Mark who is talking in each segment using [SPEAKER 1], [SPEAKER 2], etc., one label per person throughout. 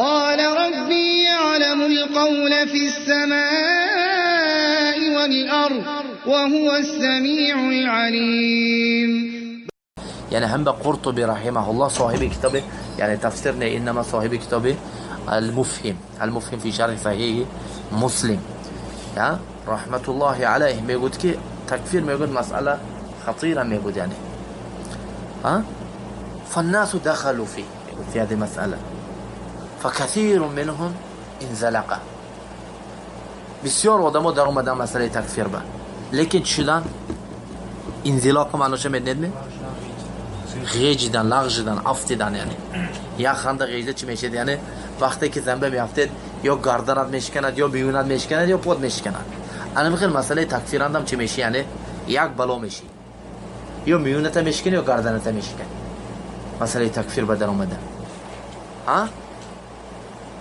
[SPEAKER 1] قال ربي يعلم القول في السماء والأرض وهو السميع العليم.
[SPEAKER 2] يعني هم قرطبي رحمه الله صاحب كتابه يعني تفسيرنا إنما صاحب كتابه المفهم في شرح صحيح مسلم رحمة الله عليه میگوید که تکفیر میگوید مسئله خطيرة میگوید يعني فالناس دخلوا فيه في هذه المسألة فكثير منهم انزلق بسیار آدم‌ها در اومدن مسئله تکفیر با لیکن شدن انزلاق معناش میدونید غیجیدن لغجیدن افتیدن یعنی یا خنده غیجه چی میشه یعنی وقتی که زنبه میافتید یا گردنت میشکند یا بیونت میشکند یا پود میشکند. انا میخوام مسئله تکفیر اندم چی میشه یعنی یک بلا میشی یا میونت میشکنی یا گردنت میشکنی. مسئله تکفیر بدن اومده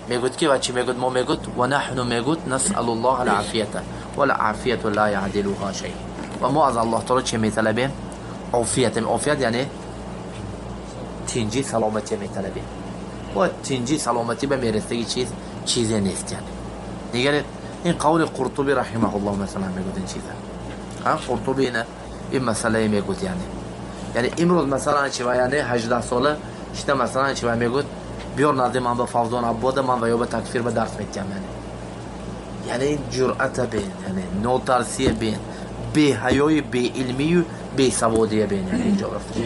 [SPEAKER 2] میگوید که چی میگوید ما میگوید و نحن میگوید نسأل الله العافیه والعافیه لا يعدلها شيء و ما از الله تعالی چی میطلبیم عافیت یعنی تنجی سلامتی میطلبیم و تنجی سلامتی به میرسه چیزی نیست یعنی دیگه این قول قرطبی رحمه الله مثلا میگوید این چیزه قرطبی این مسئله میگوید یعنی امروز مثلا چی یعنی 18 ساله شده مثلا چی میگوید بیار نده من به فوزان عباده من و یا به تکفیر به درس میتیم یعنی جرأت بین یعنی نوترسی بین بی حیای بی علمی و بی سوادی بین یعنی اینجا رفته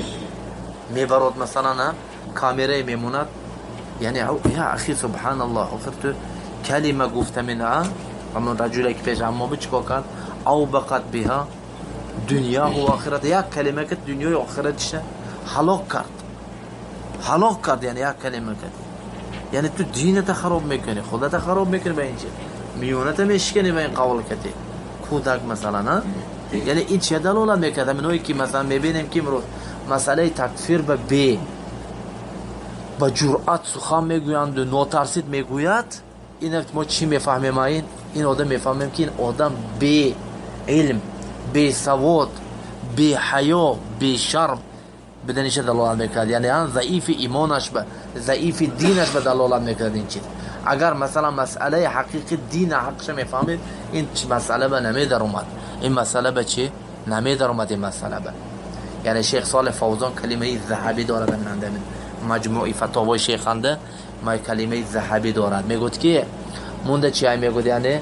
[SPEAKER 2] میبرد مثلا کامره میموند یعنی یا اخی سبحان الله آخر تو کلمه گفته منها همون رجلی که پیش عمو چیکار کرد او بقت بها دنیا و آخرت یک کلمه که دنیا و آخرتش هلاک کرد یعنی یک کلمه کرد یعنی تو دینت خراب میکنی خودت خراب میکنی به این چیز میونت میشکنی به این قول کتی کودک مثلا یعنی این چه دلالت میکرد منوی که مثلا میبینیم که امروز مسئله تکفیر به با جرأت سخن میگویند و ناترسید میگوید این ما چی میفهمیم این آدم میفهمیم که این آدم بی علم بی سواد بی حیا بی شرم بدنش دلالت میکرد یعنی ضعیف ایمانش به ضعیف دینش به دلالت میکرد این چیز اگر مثلا مسئله حقیقی دین حقش میفهمید این مسئله به نمیدر اومد این مسئله به چی نمیدر اومد این مسئله به یعنی شیخ صالح فوزان کلمه ذهبی دارد من مجموعی فتاوای شیخنده ما کلمه ذهبی دارد میگوید که مونده چی میگوید یعنی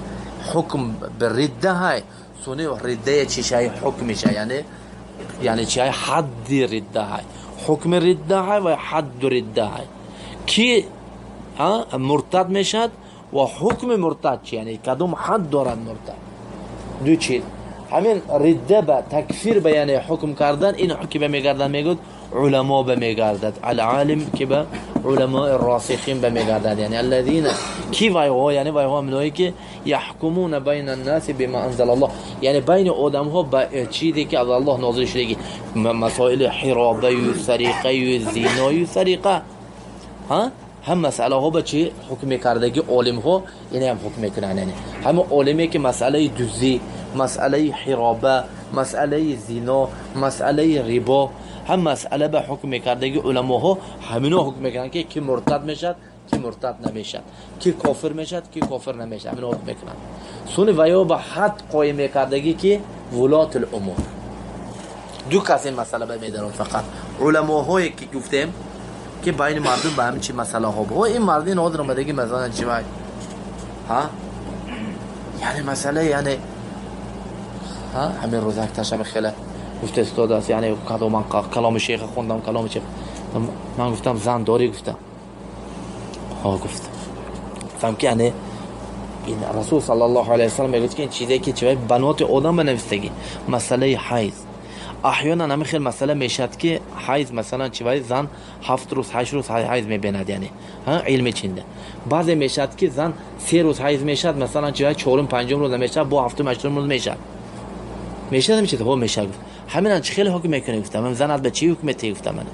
[SPEAKER 2] حکم به رده های سونی رده چی شای حکم میشه یعنی چی حد رده های حکم رده های و حد رده های کی مرتد میشد و حکم مرتد چی یعنی کدوم حد دارد مرتد دو چیز همین رده به تکفیر به یعنی حکم کردن این حکم میگردن میگوید علماء به میگردد العالم که به علماء راسخین به میگردد یعنی الذين کی وایو یعنی وایو منوی که یحکمون بین الناس بما انزل الله یعنی بین آدم ها به چیزی که از الله نازل شده مسائل حرابه و سریقه و زنا و سریقه هم مسئله ها به چی حکم کردگی عالم ها یعنی هم حکم میکنن یعنی هم عالمی که مسئله دزدی مسئله حرابه مسئله زنا مسئله ربا هم مسئله به حکم کردگی علما ها همینو حکم میکنن که کی مرتد میشد کی مرتد نمیشد کی کافر میشد کی کافر نمیشد همینو حکم میکنن سونی ویا به حد قایم کردگی که ولات الامور دو کس این مسئله به میدارن فقط علما هایی که گفتیم که بین مردم به همین چی مسئله ها با این مردین آدر اومدگی مثلا چی باید یعنی مسئله یعنی همین روز یک تشم خیلی گفته استاد است یعنی من کلام شیخ خوندم کلام شیخ من گفتم زن داری گفتم گفتم که یعنی این رسول صلی الله علیه و سلم میگه که این چیزی که چه بنات آدم بنویسگی مسئله حیض احیانا نمیخیر مسئله میشد که حیض مثلا چه زن 7 روز 8 روز حیض میبیند یعنی علم چنده بعضی میشد که زن 3 روز حیض میشد مثلا چه 4 5 روز میشد با 7 8 روز میشد نمیشه تو میشه همین چه خیلی حکم میکنه گفتم من زنت به چی حکم تی گفتم من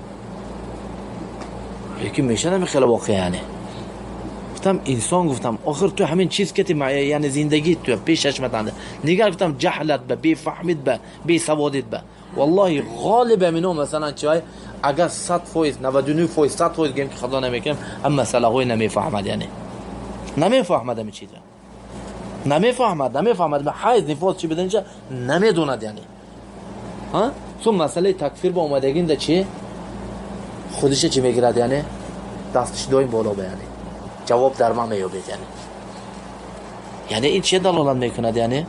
[SPEAKER 2] یکی میشه نمیخیلی واقعا یعنی گفتم انسان گفتم آخر تو همین چیز که یعنی زندگی تو پیشش متنده نگاه گفتم جهلت به بی فهمید به بی سوادت به والله غالب منو مثلا چای اگر 100% 99% 100% گیم که خدا نمیکنم هم مسئله های نمیفهمد، یعنی نمیفهمد همین چیزا، نمیفهمد به حیث نفاس چی بدنجا نمیدوند، یعنی ها تو مسئله تکفیر با اومدگین ده چی خودش چی میگیرد، یعنی دستش دویم بالا به، یعنی جواب در ما میابید، یعنی این چه دلالت میکند، یعنی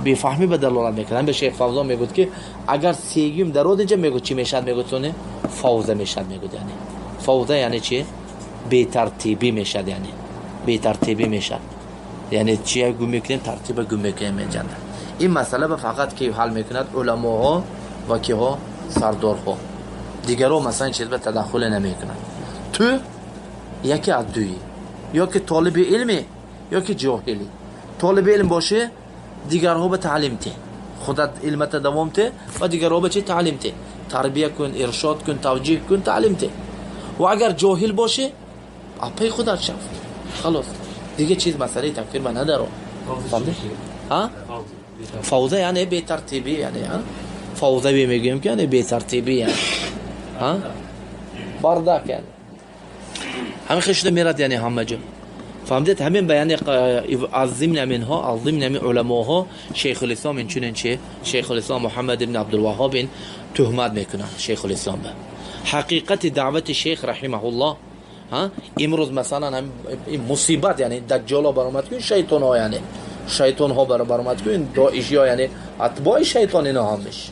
[SPEAKER 2] بیفهمی به دلالت میکنن. به شیخ فوزان میگوید که اگر سیگیم درود اینجا میگوید چی میشد، میگوید سونه فوزه میشد، میگوید یعنی فوزه یعنی چی بی ترتیبی میشد، یعنی بی ترتیبی میشد، یعنی چی گم میکنیم ترتیب گم میکنیم اینجا. این مسئله به فقط که حل میکند علماها و که ها سردارها، دیگرها مثلا چیز به تدخل نمیکنند. تو یکی از دویی، یا که طالب علمی یا که جاهلی. طالب علم باشه دیگرها به تعلیم ته، خودت علمت دوام ته و دیگرها به چه تعلیم ته، تربیه کن، ارشاد کن، توجیه کن، تعلیم ته. و اگر جاهل باشه اپای خودت شف، خلاص دیگه چیز مسئله تکفیر من نداره. فهمیدی؟ ها فوزه یعنی بی ترتیبی، یعنی ها فوزه بی میگیم که یعنی بی ترتیبی، یعنی ها بردک، یعنی همین خشته میرد، یعنی همه جا فهمدید. همین بیان از ضمن منها، از ضمن من علماها شیخ الاسلام این چنین چه شیخ الاسلام محمد ابن عبدالوهاب تهمت میکنن شیخ الاسلام به حقیقت دعوت شیخ رحمه الله. ها امروز مثلا این مصیبت، یعنی دجال ها برآمد که شیطان ها، یعنی شیطان ها برآمد که داعشی ها، یعنی اتباع شیطان اینا همش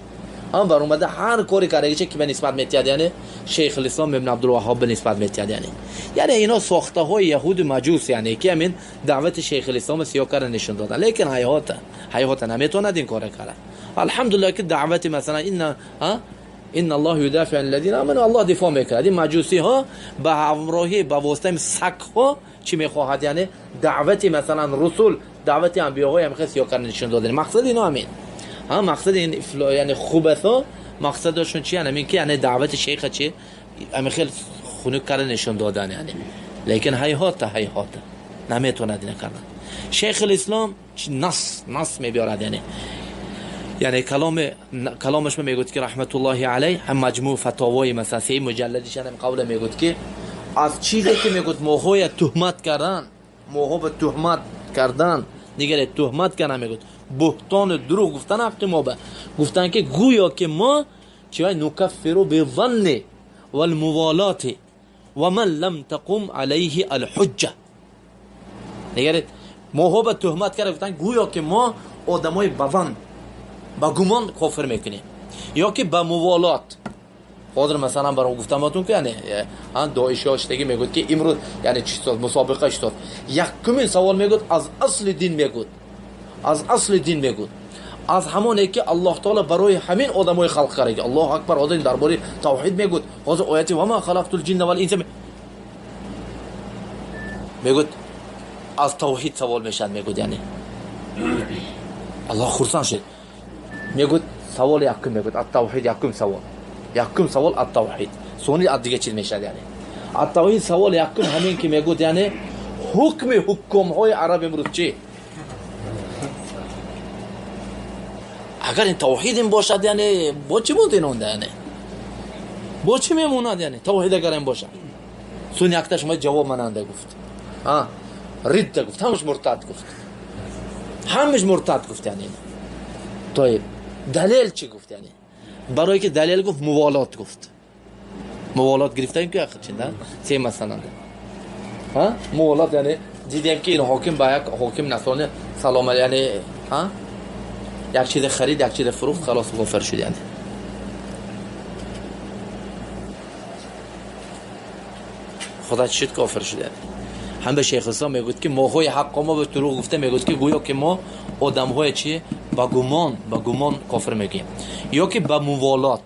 [SPEAKER 2] هم برآمده هر کاری کرده که به نسبت میتیاد، یعنی شیخ الاسلام ابن عبدالوهاب به نسبت میتیاد، یعنی اینا ساخته های یهود مجوس، یعنی که همین دعوت شیخ الاسلام سیاکار نشون دادن، لیکن حیات نمیتونه این کار کنه. الحمدلله که دعوت مثلا ان الله يدافع عن الذين امنوا، الله دفاع میکنه. این مجوسی ها به همراهی با واسطه سگ ها چی میخواهد، یعنی دعوت مثلا رسول، دعوت انبیاء هم خاص سیاکار نشون دادن. مقصد اینا همین، مقصد این یعنی خوبه، مقصدشون چی، یعنی که یعنی دعوت شیخ چی همین خیلی خنک کردن نشون دادن، یعنی لیکن حیات نمیتونه دین کردن. شیخ الاسلام نص میبیارد، یعنی کلامش میگوید که رحمت الله علیه هم مجموع فتاوای مثلا 3 مجلدش هم قول میگوید که از چیزی که میگوید موهای تهمت کردن، موها به تهمت کردن دیگه تهمت کردن، میگوید بهتان دروغ گفتن، حق ما به گفتن که گویا که ما چای نکفرو به ظن والموالات و من لم تقم علیه الحجه. نگرید موها به تهمت کرده، گفتن گویا که ما آدمای بظن با گمان کافر میکنیم، یا که با موالات. حاضر مثلا برام گفتم باتون که یعنی داعشی هاشتگی میگوید که امروز یعنی چی شد، مسابقه شد، یکمین سوال میگوید از اصل دین میگوید، از اصل دین میگوید، از همونه که الله تعالی برای همین آدمای خلق کرده. الله اکبر، آدم درباره توحید میگوید. حاضر آیت و ما خلقت الجن والانس میگوید از توحید سوال میشن، میگوید یعنی الله خرسان شد، میگوید سوال یکم، میگوید التوحید یکم سوال التوحید، سونی از دیگه چیز میشد، یعنی التوحید سوال یکم همین که میگوید یعنی حکم های عرب امروز چی. اگر این توحید این باشد یعنی با چی بود اینونده، یعنی با چی میموند، یعنی توحید اگر این باشد. سونی اکتش ما جواب مننده گفت، رد گفت، همش مرتد گفت، یعنی طيب دلیل چی گفت، یعنی برای که دلیل گفت موالات گفت، موالات گرفتیم که آخر چنده سه مثلا موالات، یعنی دیدیم که این حاکم با یک حاکم نصرانی سلام، یعنی یک چیز خرید، یک چیز فروخت، خلاص کافر شد، یعنی خدا چیت کافر شد. یعنی هم به شیخ الاسلام میگوید که ماهای حق ما به دروغ گفته، میگوید که گویا که ما آدم های چی با گمان کافر میگیم، یا که با موالات،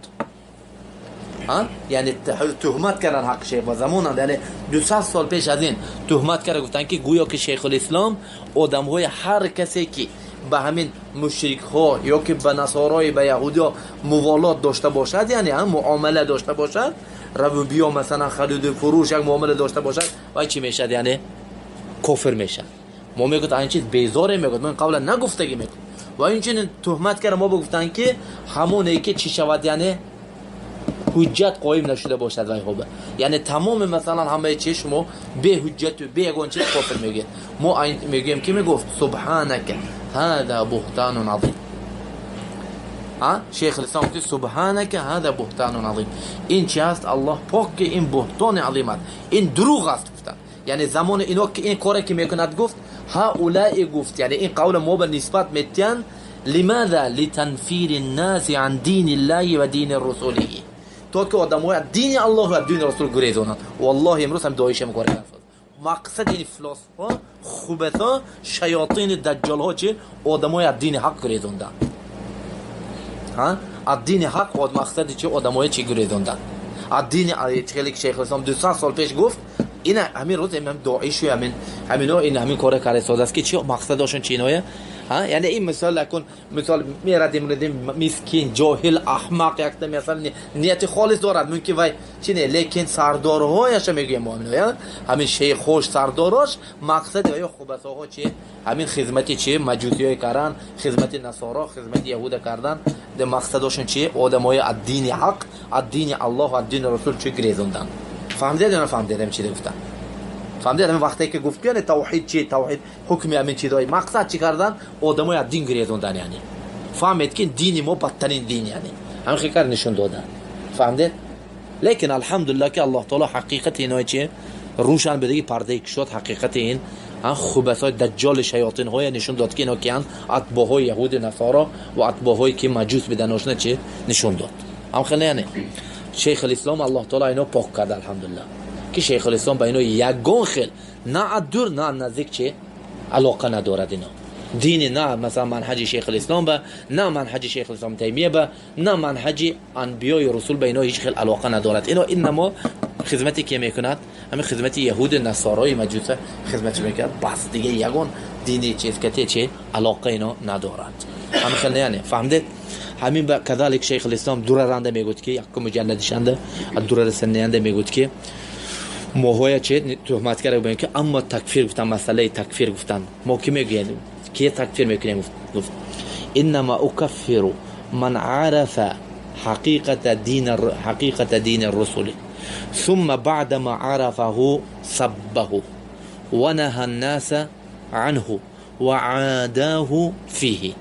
[SPEAKER 2] یعنی تهمت کردن حق شیخ و زمان، یعنی 200 سال پیش از این تهمت کردن، گفتن که گویا که شیخ الاسلام آدم های هر کسی که به همین مشرک ها یا که به نصارای به یهودی ها موالات داشته باشد، یعنی هم معامله داشته باشد، رو بیا مثلا خرید و فروش یک معامله داشته باشد، و چی میشد، یعنی کافر میشد. ما میگوید این چیز بیزاره، میگوید من قبلا نگفتگی میگوید و اینچنین تهمت کردن ما بگفتن که همونه که چی شود، یعنی حجت قایم نشده باشد وای خوبه، یعنی تمام مثلا همه چی شما به حجت و به یگان چیز کافر میگید. ما میگیم که میگفت سبحانك هذا بهتان عظیم. شیخ الاسلام گفت سبحانك هذا بهتان عظیم، این چی است؟ الله پاک، این بهتان عظیم است، این دروغ است گفتن. یعنی زمان اینا که این کاری که میکند گفت هؤلاء گفت، یعنی این قول ما به نسبت میتن لماذا لتنفیر الناس عن دین الله و دین رسوله، تا که آدم‌ها دین الله و دین رسول گریزونن. والله امروز هم دایشه میکنه. مقصد این فلسفه خوبتا شیاطین دجال ها چه آدم‌های دین حق گریزوندن. از دین حق مقصد چه آدم‌های چه گریزوندن. از دین خیلی شیخ الاسلام 200 سال پیش گفت این همین روز هم داعش و همینا این همین کار کار ساده است که چه مقصدشون چینایه. یعنی این مثال لکن مثال میردیم مسکین جاهل احمق یک مثلا نیت خالص دارد ممکن وای چینه، لیکن سردارهایش میگیم مؤمنان همین شیخ خوش سرداراش مقصد و خوبساها چیه؟ همین خدمتی چیه؟ مجوسیای کردن، خدمت نصارا، خدمت یهود کردن. ده مقصدشون چیه؟ آدمای دین حق، دین الله و دین رسول چه گریزوندن. فهمیدید یا نفهمیدید چی گفتم؟ فهمیدید همین وقتی که گفت یعنی توحید چیه؟ توحید حکم همین چیزای مقصد چی کردن؟ آدمای از دین گریزوندن. یعنی فهمید که دین ما بدترین دین، یعنی همین خیلی نشون دادن. فهمیدید؟ لیکن الحمدلله که الله تعالی حقیقت اینا چیه روشن بدهی پرده کشید. حقیقت این خبثای دجال شیاطین های نشون داد که اینا کیان اتباع یهود نصارا و اتباعی که مجوس بدن آشنا چه نشون داد. هم خیلی یعنی شیخ الاسلام الله تعالی اینو پاک کرد الحمدلله که شیخ الاسلام با اینو یگان خیل نه دور نه نزدیک چه علاقه ندارد. اینا دین نه مثلا منهج شیخ الاسلام به، نه منهج شیخ الاسلام تیمیه به، نه منهج انبیاء رسول به اینا هیچ خیل علاقه ندارد. اینا انما خدمتی که میکند همین خدمت یهود نصارای مجوس خدمت میکرد بس، دیگه یگان دینی چیز که چه علاقه اینا ندارد. همین خیلی یعنی فهمید. همین با کذالک شیخ الاسلام دررنده میگوید که یک مجلدشنده درر سنینده میگوید که موهای چه تهمت کرده بودن که اما تکفیر گفتن، مسئله تکفیر گفتن ما که میگیم که تکفیر میکنیم. گفت انما اکفر من عرف حقیقت دین الرسول ثم بعد ما عرفه صبه ونهى الناس عنه وعاداه فيه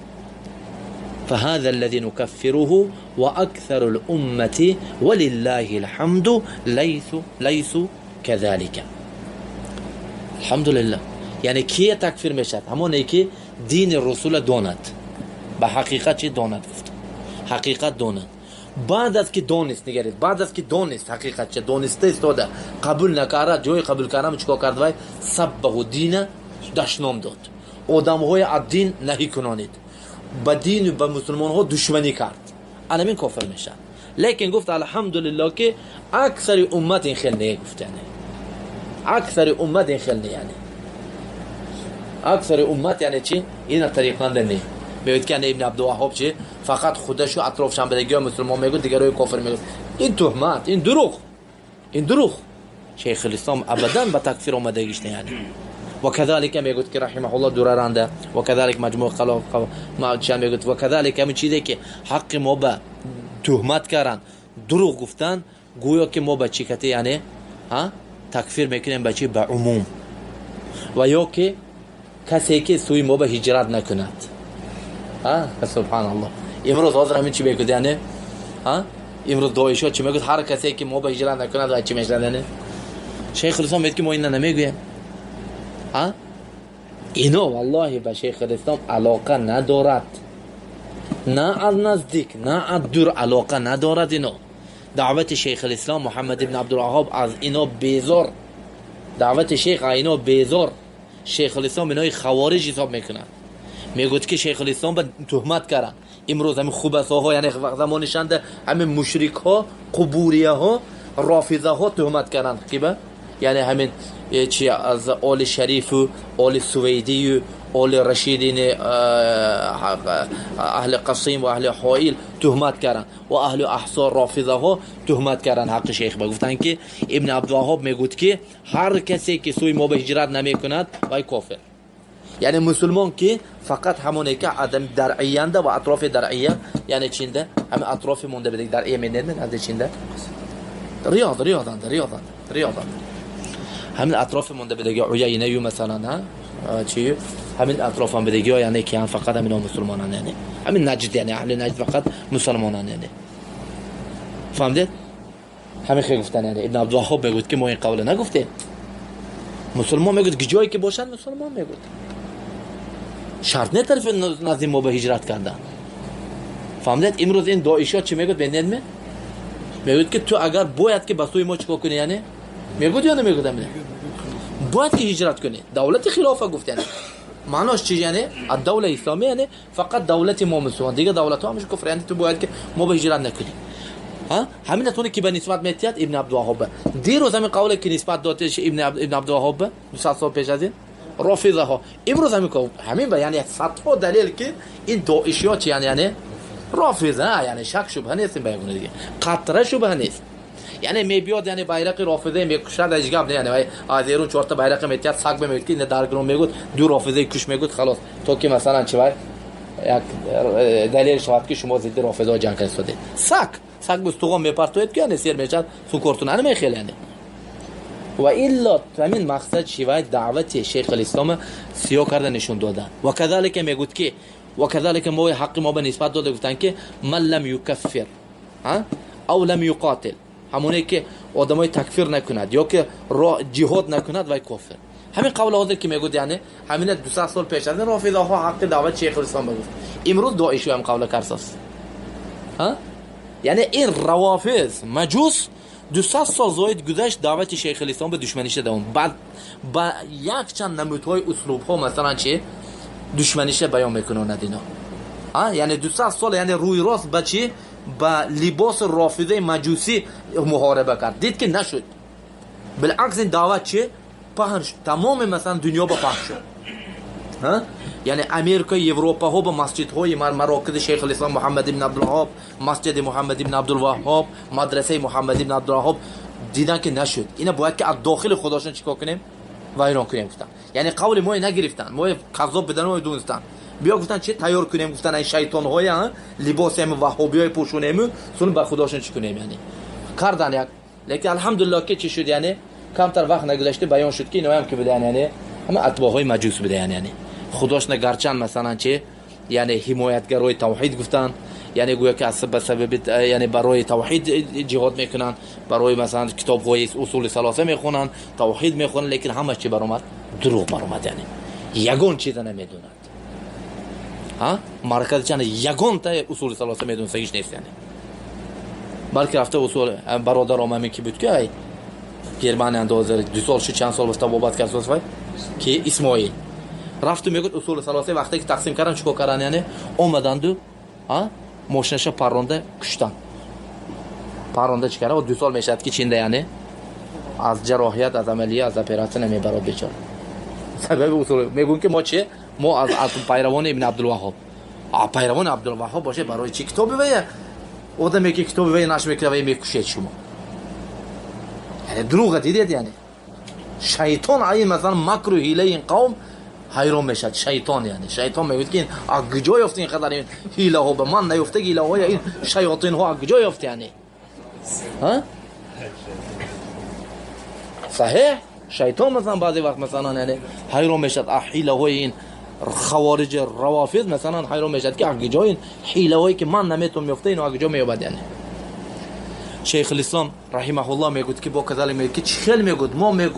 [SPEAKER 2] فهذا الذي نكفره وأكثر الأمة ولله الحمد ليسوا كذلك. الحمد لله. یعنی کی تکفیر میشد؟ همونی که دین رسول داند، به حقیقت چی داند. گفت حقیقت داند. بعد از که دانست، نگرید بعد از که دانست حقیقت چه دانسته استاده قبول نکرد، جای قبول کردن چیکار کرد؟ وای سبه و دین دشنام داد. آدم‌های دین نهی کنانید، با دین و با مسلمان ها دشمنی کرد، الان کافر میشن. لیکن گفت الحمدلله که اکثر امت این خیل نه. گفت یعنی اکثر امت این خیل نه، یعنی اکثر امت یعنی چی؟ این طریقا نه. میگوید که ابن عبدالوهاب چی فقط خودشو اطرافش هم بدگی مسلمان میگوید دیگرای کافر میگوید. این تهمت، این دروغ. شیخ الاسلام ابدا به تکفیر اومدگیش نه. یعنی و كذلك میگوید که رحمه الله دررنده و كذلك مجموع خلاف ما چند میگوید و كذلك همین چیزی که حق ما به تهمت کردن، دروغ گفتن، گویا که ما به چی کته یعنی تکفیر میکنیم به چی؟ به عموم. و یا که کسی که سوی ما به هجرت نکند. سبحان الله. امروز حاضر همین چی میگوید یعنی امروز داعش ها چی میگوید؟ هر کسی که ما به هجرت نکند و چی میشه یعنی شیخ الاسلام میگه که ما اینا نمیگویم. اینا والله به شیخ الاسلام علاقه ندارد، نه از نزدیک نه از دور علاقه ندارد. اینا دعوت شیخ الاسلام محمد ابن عبدالوهاب از اینا بیزار، دعوت شیخ اینا بیزار. شیخ الاسلام اینای خوارج حساب میکنن. میگوید که شیخ الاسلام به تهمت کردن. امروز همین خوبساها یعنی زمانشند همین مشرک ها، قبوریه ها، رافضه ها تهمت کردن که یعنی همین چی از آل شریف و آل سویدی و آل رشیدین اهل قصیم و اهل حائل تهمت کردن و اهل احصار رافضه ها تهمت کردن حق شیخ. گفتن که ابن عبدالوهاب میگوید که هر کسی که سوی ما به هجرت نمی کند وای کافر. یعنی مسلمان که فقط همونه که آدم درعیانده و اطراف درعیه، یعنی چینده همه اطراف مونده بده درعیه میندن از چینده ریاض همین اطراف مونده بدگی عیینه یو مثلا نه چی همین اطراف هم بدگی یعنی که هم فقط همین مسلمانان، یعنی همین نجد، یعنی اهل نجد فقط مسلمانان، یعنی فهمید؟ همین خیلی گفتن، یعنی ابن عبدالوهاب میگوید که ما این قول نگفته، مسلمان میگوید که جایی که باشن مسلمان میگوید، شرط نه طرف نزدیک ما به هجرت کردن. فهمید؟ امروز این داعشی ها چی میگوید بینید میگوید که تو اگر باید که بسوی ما چیکار کنی، یعنی میگوید یا نمیگوید؟ باید که هجرت کنی. دولت خلافه گفت، یعنی معناش چی؟ یعنی الدوله اسلامی یعنی فقط دولت ما مسلمان، دیگه دولت ها همش کفر، یعنی تو باید که ما به هجرت نکنی. ها همین نتونه که به نسبت میتیاد ابن عبدالوهاب دیروز همین قوله که نسبت دادش ابن عبدالوهاب 200 سال پیش از این رافضه ها امروز همین یعنی صدها دلیل که این داعشی ها چی یعنی رافضه، یعنی شک شبهه نیست این بیانونه دیگه، قطره شبهه نیست. یعنی می بیاد یعنی bayrak رافضه میکشد اجگاب نه، یعنی از ایران 4 تا bayrak میتیاد سگ بمیرد که درگرون میگود دو رافضه کش میگود خلاص تو که مثلا چی یک دلیل شود که شما ضد رافضه جنگ کردید. سگ بستوغان میپرتوید که نسیر میشد سکورتون نمیخیل، یعنی و الا همین مقصد شیوه دعوت شیخ الاسلام سیاه کرده نشون دادن. و کذالک میگوید که و کذالک ما حق ما به نسبت داده گفتن که من لم یکفر او لم یقاتل، همونه که آدمای تکفیر نکند یا که جهاد نکند و کافر. همین قول حاضر که میگوید یعنی همین 200 سال پیش از رافضه ها حق دعوت شیخ الاسلام بگفت، امروز داعشی هم قول کرساس یعنی این روافض مجوس 200 سال زاید گذشت دعوت شیخ الاسلام به دشمنیش دوام، بعد با یک چند نمودهای اسلوب ها مثلا چه دشمنیش بیان میکنند اینا. یعنی 200 سال یعنی روی راست با چی با لباس رافضه مجوسی محاربه کرد، دید که نشد، بالعکس این دعوت چه پهن شد، تمام مثلا دنیا با پهن شد. یعنی امریکا اروپا ها با مسجد های مراکز شیخ الاسلام محمد ابن عبدالوهاب، مسجد محمد ابن عبدالوهاب، مدرسه محمد ابن عبدالوهاب دیدن که نشد، اینا باید که از داخل خودشون چیکار کنیم ویران کنیم. گفتن یعنی قول ما نگرفتن، ما کذاب بدن و دونستان بیا گفتن چه تیار کنیم، گفتن این شیطان های لباس هم وهابی های پوشونیم سون با خودشون چی کنیم، یعنی کردن یک. لیکن الحمدلله که چی شد، یعنی کمتر وقت نگذشته بیان شد که اینا هم که بدن یعنی همه اتباع های مجوس بدن، یعنی خودش نگرچن مثلا چه یعنی حمایتگرای توحید گفتن، یعنی گویا که به سبب یعنی برای توحید جهاد میکنن، برای مثلا کتاب های اصول ثلاثه میخونن، توحید میخونن، لیکن همه چی برآمد دروغ برآمد، یعنی یگان چیز نمیدونند. مرکز چند یگان تا اصول ثلاثه میدونن صحیح نیست، یعنی بلکه رفته اصول برادرام همین که بود که گرمانی اندازه 2 سال شد چند سال واسه بابت کرد که اسماعیل رفت میگه اصول ثلاثه وقتی که تقسیم کردن چیکار کردن، یعنی اومدند ماشینش پرونده کشتن، پرونده چیکار و 2 سال میشد که چینده، یعنی از جراحیت از عملیه از اپراسیون نمیبره بیچاره. سبب اصول میگن که ما چه ما از پیروان ابن عبدالوهاب پیروان عبدالوهاب باشه برای چی کتابی ویه آدمی که کتابی ویه نشر میکنه و میکشید شما، یعنی دروغ دیدید، یعنی شیطان این مثلا مکر و حیله این قوم حیران میشد. شیطان یعنی شیطان میگه که از کجا یافت این قدر این حیله ها به من نیفته، حیله های این شیاطین ها از کجا یافت، یعنی صحیح شیطان مثلا بعضی وقت مثلا یعنی حیران میشد حیله های این خوارج روافض مثلا حیران میشد که از کجا این حیله هایی که من نمیتونم یافته اینو از کجا میابد. یعنی شیخ الاسلام رحمه الله میگه که با کذالک میگه که چخل میگه ما میگه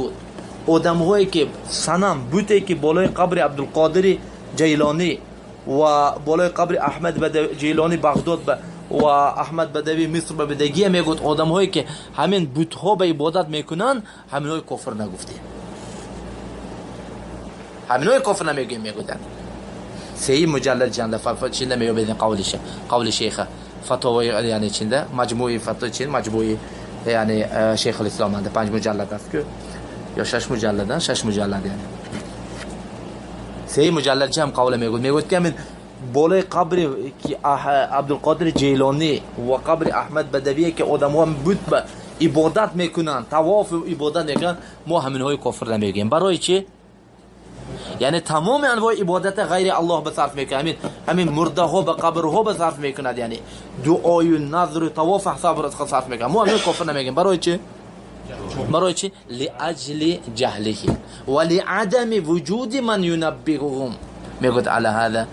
[SPEAKER 2] آدم هایی که صنم بوته که بالای قبر عبدالقادر جیلانی و بالای قبر احمد جیلانی بغداد و احمد بدوی مصر به بدگی میگه آدم هایی که همین بت ها به عبادت میکنن همین های کافر نگفته، همین های کافر نمیگه میگن. 3 مجلد چنده چنده میگه قولش قول شیخ فتاوی یعنی چنده مجموعه فتاوی چند مجموعه یعنی شیخ الاسلام انده 5 مجلد است که یا 6 مجلدن 6 مجلد، یعنی 3 مجلد جمع قول میگه که من بالای قبر که عبدالقادر جیلانی و قبر احمد بدوی که آدم‌ها بود به عبادت میکنن طواف عبادت میکنن ما همین های کافر نمیگیم. برای چی؟ یعنی تمام انواع عبادت غیر الله به صرف میکنه. همین مرده ها به قبر ها به صرف میکنه، یعنی دعای و نظر و طواف حساب را صرف میکنه. ما همین کافر نمیگیم. برای چی؟ برای چی؟ لاجل جهلهم و لعدم وجود من ينبههم. میگوید علی هذا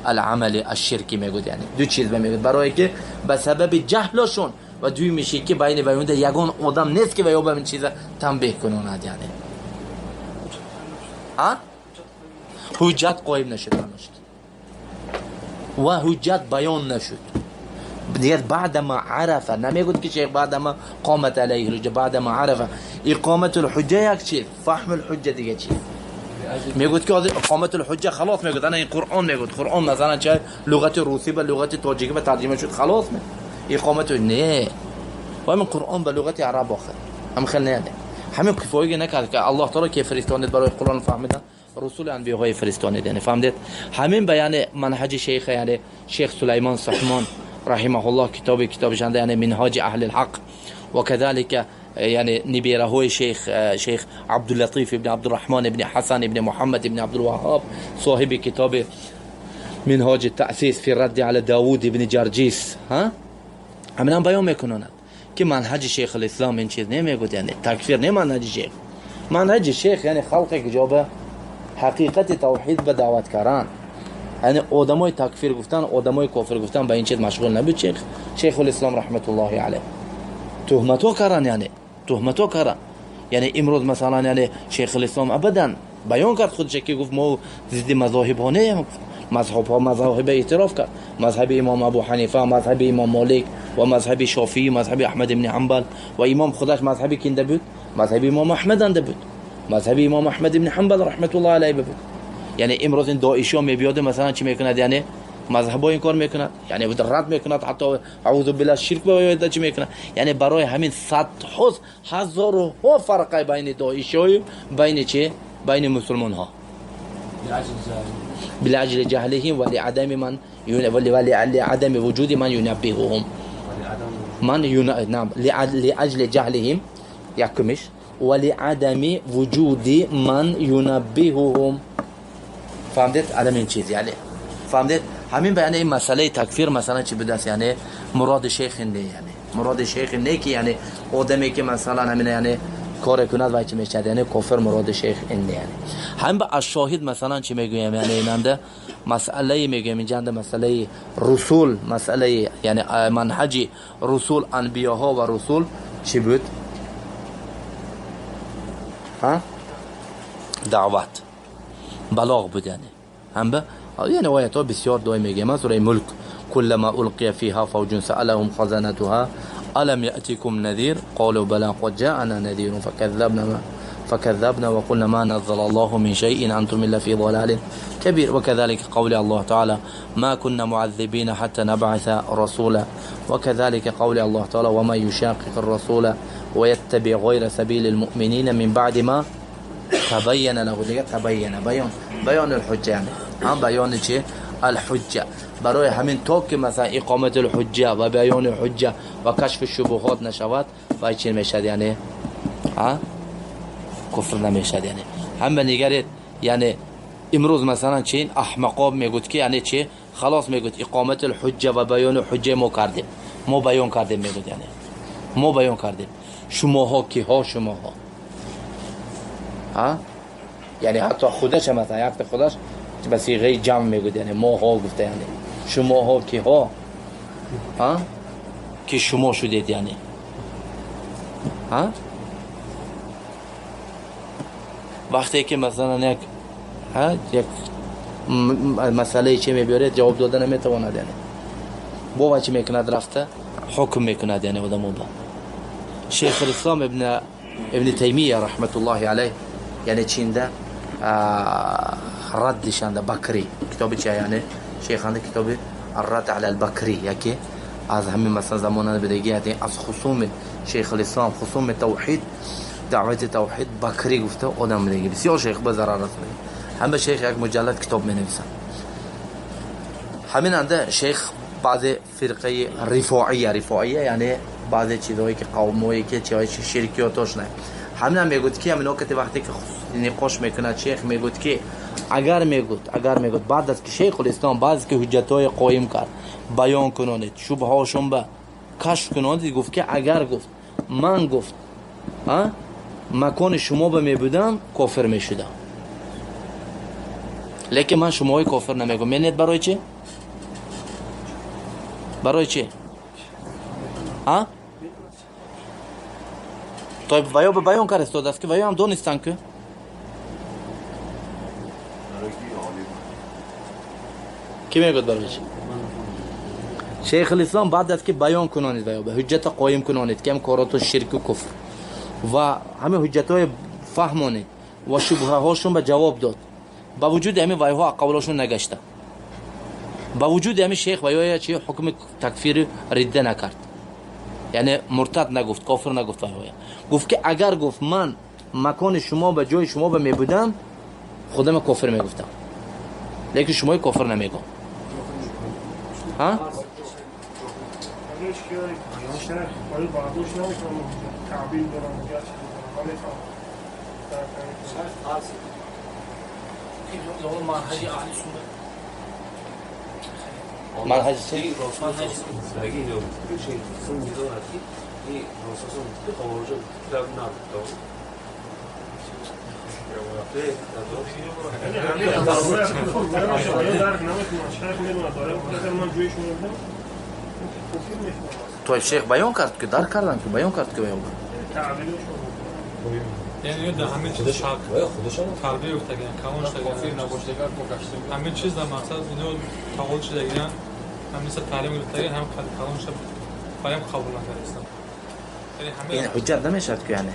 [SPEAKER 2] العمل الشرکی، میگوید یعنی دو چیز میگوید. برای که به سبب جهلشون و دوی میشه که بین ویوند یگان آدم نیست که ویو به این چیزا تنبیه کنند، یعنی حجت قایم نشد و حجت بیان نشد دیگه. بعد ما عرف، نمیگوید که شیخ بعد ما قامت علیه الحجه، بعد ما عرف اقامت الحجه یک چیز، فهم الحجه دیگه چیز. میگوید که اقامت الحجه خلاص، میگوید انا این قرآن، میگوید قرآن مثلا چه لغت روسی به لغت تاجیکی به ترجمه شد خلاص. اقامت نه، و همین قرآن به لغت عرب آخر هم خیلی نه، همین کفایه نکرد که الله تعالی که فرستانید برای قرآن فهمیدن، رسول انبیاء های فرستانید، یعنی فهمیدید. همین بیان منهج شیخ، یعنی شیخ سلیمان صحمان رحمه الله، کتابش یعنی منهاج اهل الحق، و كذلك يعني نبيره های شیخ عبداللطیف ابن عبدالرحمن ابن حسن ابن محمد ابن عبدالوهاب، صاحب کتاب منهاج التأسيس في الرد على داوود ابن جرجیس، همین هم بیان میکنند که منهج شیخ الاسلام این چیز نمیگوید، یعنی تکفیر نه منهج شیخ. منهج شیخ یعنی خلقی که جا به حقیقت توحید به دعوت کردن، یعنی آدمای تکفیر گفتن، آدمای کافر گفتن به این چیز مشغول نبود. شیخ الاسلام رحمت الله علیه تهمتو کردن، یعنی تهمتو کردن. یعنی امروز مثلا یعنی شیخ الاسلام ابدا بیان کرد خودش که گفت ما ضد مذاهب ها نه، مذاهب اعتراف کرد، مذهب امام ابو حنیفه، مذهب امام مالک و مذهب شافعی، مذهب احمد ابن حنبل، و امام خودش مذهبی کنده بود، مذهب امام احمد انده بود، مذهب امام احمد ابن حنبل رحمت الله علیه بود. یعنی امروز این داعشی ها میبیاد مثلا چی میکند، یعنی مذهب این کار میکند، یعنی رد میکند، حتی اعوذ بالله شرک به چی میکند. یعنی برای همین صدها هزارها فرق بین داعشی ها بین چی، بین مسلمان ها، بلاجل جهلهم و لعدم من ولعدم وجود من ينبههم، نعم لاجل جهلهم يحكمش ولعدم وجود من ينبههم. فهمدید عدم این چیز، یعنی فهمدید. همین بیان این مسئله تکفیر مثلا چی بوده است، یعنی مراد شیخ نه، یعنی مراد شیخ نه که یعنی آدمی که مثلا همین یعنی کار کند و چی میشه، یعنی کافر مراد شیخ نه. یعنی هم به الشاهد مثلا چی میگویم، یعنی ایننده مسئله میگویم اینجا مسئله رسول، مسئله یعنی منهج رسول انبیاء و رسول چی بود؟ دعوت بلاغ بود، یعنی هم به یعنی آیات ها بسیار دعای میگیم. سوره ملک كلما القي فيها فوج سألهم خزنتها ألم يأتكم نذير قالوا بلى قد جاءنا نذير فكذبنا وقلنا ما نزل الله من شيء أنتم إلا في ضلال كبير. وكذلك قول الله تعالى ما كنا معذبين حتى نبعث رسولا. وكذلك قول الله تعالى وما يشاقق الرسول ويتبع غير سبيل المؤمنين من بعد ما تبين له. تبين بیان الحجه، یعنی هم بیان چه الحجه. برای همین تا که مثلا اقامت الحجه و بیان الحجه و کشف شبهات نشود و چی میشد، یعنی کفر نمیشد. یعنی هم به نگرید، یعنی امروز مثلا چین احمقا میگوید که یعنی چه خلاص میگوید اقامت الحجه و بیان الحجه ما کردیم، ما بیان کردیم، میگوید یعنی ما بیان کردیم. شماها کی ها، شماها یعنی حتی خودش مثلا یک خودش به صیغه جمع میگوید، یعنی ما ها گفته، یعنی شما ها کی ها که شما شدید، یعنی وقتی که مثلا یک مسئله چی میبیاره جواب دادن نمیتواند، یعنی با چی میکند رفته حکم میکند، یعنی آدمو با شیخ الاسلام ابن تیمیه رحمت الله علیه یعنی چینده ردشنده بکری کتابی چه، یعنی شیخانده کتابی الرد علی البکری، یکی از همین مثلا زمانه بدگی، یعنی از خصوم شیخ الاسلام، خصوم توحید، دعوت توحید بکری گفته آدم بدگی. بسیار شیخ به ضرر رسونه، هم به شیخ یک مجلد کتاب می نویسن. همین انده شیخ بعض فرقه رفاعیه یعنی بعض چیزهایی که قومایی که چیزهای شرکیاتش نه، همین میگوید که همین وقتی وقتی که نقاش میکنه شیخ میگوید که اگر میگوید بعد از که شیخ الاسلام بعضی که حجتای قایم کرد بیان کنونید شبهه هاشون به کشف کنونید گفت که اگر گفت من گفت مکان شما به میبودم کافر میشدم، لیکن من شما های کافر نمیگم. مینید برای چی؟ برای چی؟ طيب وایو به بیان کرد استاد است که وایو هم دونستن که کی میگه برای چی؟ شیخ الاسلام بعد از که بیان کنانید وایو به حجت قایم کنانید که هم کارات شرک و کفر و همه حجتای فهمانید و شبهه هاشون به جواب داد، با وجود همین وایو ها قولشون نگشته، با وجود همین شیخ وایو چی حکم تکفیر رده نکرد، یعنی مرتد نگفت، کافر نگفت. گفت که اگر گفت من مکان شما به جای شما به میبودم خودم کافر میگفتم، لیکن شما کافر نمیگم. ها منهج چی؟ تو شیخ بیان کرد که در کردن که بیان کرد که بیان کرد
[SPEAKER 3] یعنی در همه چیز شرط خودشون تربیه افتادن کامل شدن نباشتگار پوکاشتن همه چیز در مقصد اینو تقول شده گیرن هم مثل تعلیم گرفتگی هم کامل شد پایم قبول نکردن. یعنی همه
[SPEAKER 2] این حجت نمیشد که یعنی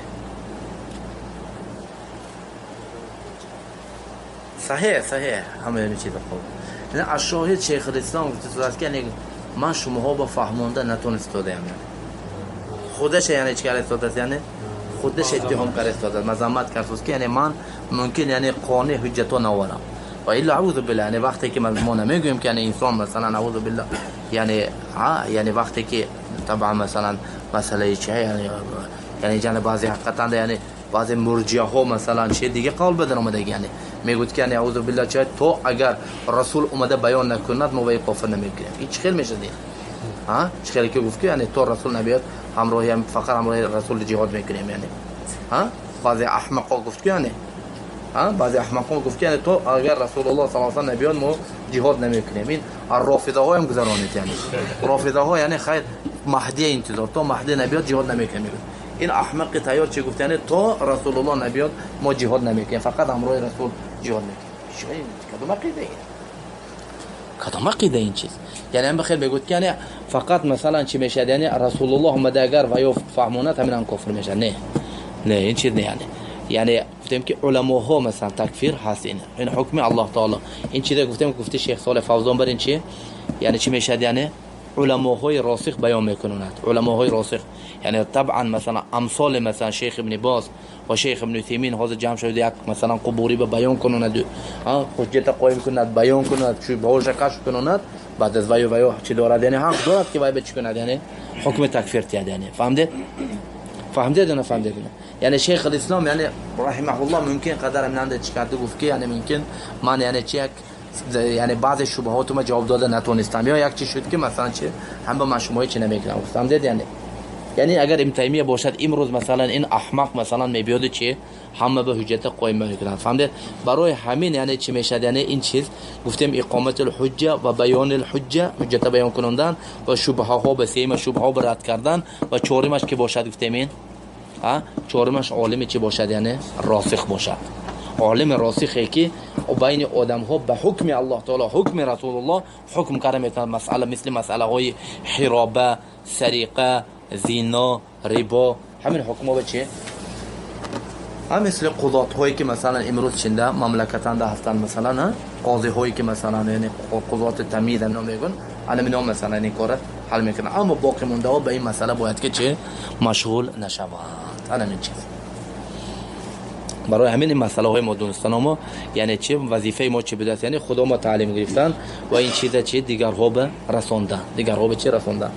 [SPEAKER 2] صحیح همه این چیزا خوب. یعنی الشاهد شیخ الاسلام گفته است که یعنی من شماها با فهمانده نتونست دادم، خودش یعنی چیکار استاد یعنی خودش اتهام کرد استاد مذمت کرد که یعنی من ممکن یعنی قانع حجتو نوارم و الا اعوذ بالله. یعنی وقتی که ما نمیگویم که یعنی انسان مثلا اعوذ بالله یعنی وقتی که طبعا مثلا مسئله چیه یعنی جان بعضی حقیقتا یعنی بعضی مرجئه ها مثلا چه دیگه قول بدن اومده یعنی میگوید که یعنی اعوذ بالله چه تو اگر رسول اومده بیان نکند ما به کافر نمیگیریم. این چه خیلی میشه دیگه چه خیلی که گفت که یعنی تو رسول نبیاد همراهی هم فقط همراهی رسول جهاد میکنیم یعنی بعضی احمقا گفت که یعنی بعضی احمقا گفت که یعنی تو اگر رسول الله صلی الله علیه و نبیاد ما جهاد نمیکنیم. این الرافضه ها هم گذرانید یعنی رافضه ها یعنی خیر مهدی انتظار تو مهدی نبیاد جهاد نمیکنیم. این احمق تیار چه گفت یعنی تو رسول الله نبیاد ما جهاد نمیکنیم فقط همراهی رسول جهاد میکنیم. کدام عقیده این چیز یعنی هم بخیر بگوید که یعنی فقط مثلا چی میشه یعنی رسول الله اومده اگر و یا فهمونت همین هم کافر میشه. نه این چیز نه یعنی گفتیم که علماها مثلا تکفیر هست این حکم الله تعالی. این چیزا گفته شیخ صالح فوزان بر این چی یعنی چی میشه یعنی علماهای راسخ بیان میکنند. علماهای راسخ یعنی طبعا مثلا امثال مثلا شیخ ابن باز و شیخ ابن عثیمین حاضر جمع شده یک مثلا قبوری به بیان کنند حجت قایم کنند بیان کنند شبهه‌اش کشف کنند بعد از وایو چی دارد یعنی حق دارد که وای چی کند یعنی حکم تکفیر تیاد یعنی فهمده نه یعنی شیخ الاسلام یعنی رحمه الله ممکن قدر من چی کرده گفت که یعنی ممکن من یعنی چی یعنی بعض شبهات ما جواب داده نتونستم یا یک چی شد که مثلا چه هم به من شما چی نمیکنم فهمیدید یعنی اگر ابن تیمیه باشد امروز مثلا این احمق مثلا میبیاد چی همه به حجت قایم میکنن فهمیدید. برای همین یعنی چی میشه یعنی این چیز گفتیم اقامت الحجه و بیان الحجه حجت بیان کنندن و شبهه ها به سیم شبهه ها رد کردن و چهارمش که باشد گفتیم این چهارمش عالم چی باشد یعنی راسخ باشد. عالم راسخی که بین آدم ها به حکم الله تعالی حکم رسول الله حکم کرده میتونه مسئله مثل مسئله های حرابه سریقه زنا ربا همین حکم ها به چه هم مثل قضات هایی که مثلا امروز چنده مملکتان ده هستن مثلا قاضی هایی که مثلا یعنی قضات تمیز هم میگن علم نام مثلا این کار حل میکنن اما باقی مونده ها به این مسئله باید که چه مشغول نشوند. همین چیز برای همین مسئله های ما دونستن ما یعنی چه وظیفه ما چه بوده یعنی خدا ما تعلیم گرفتن و این چیزا چه دیگرها به رساندن دیگرها به چه رساندن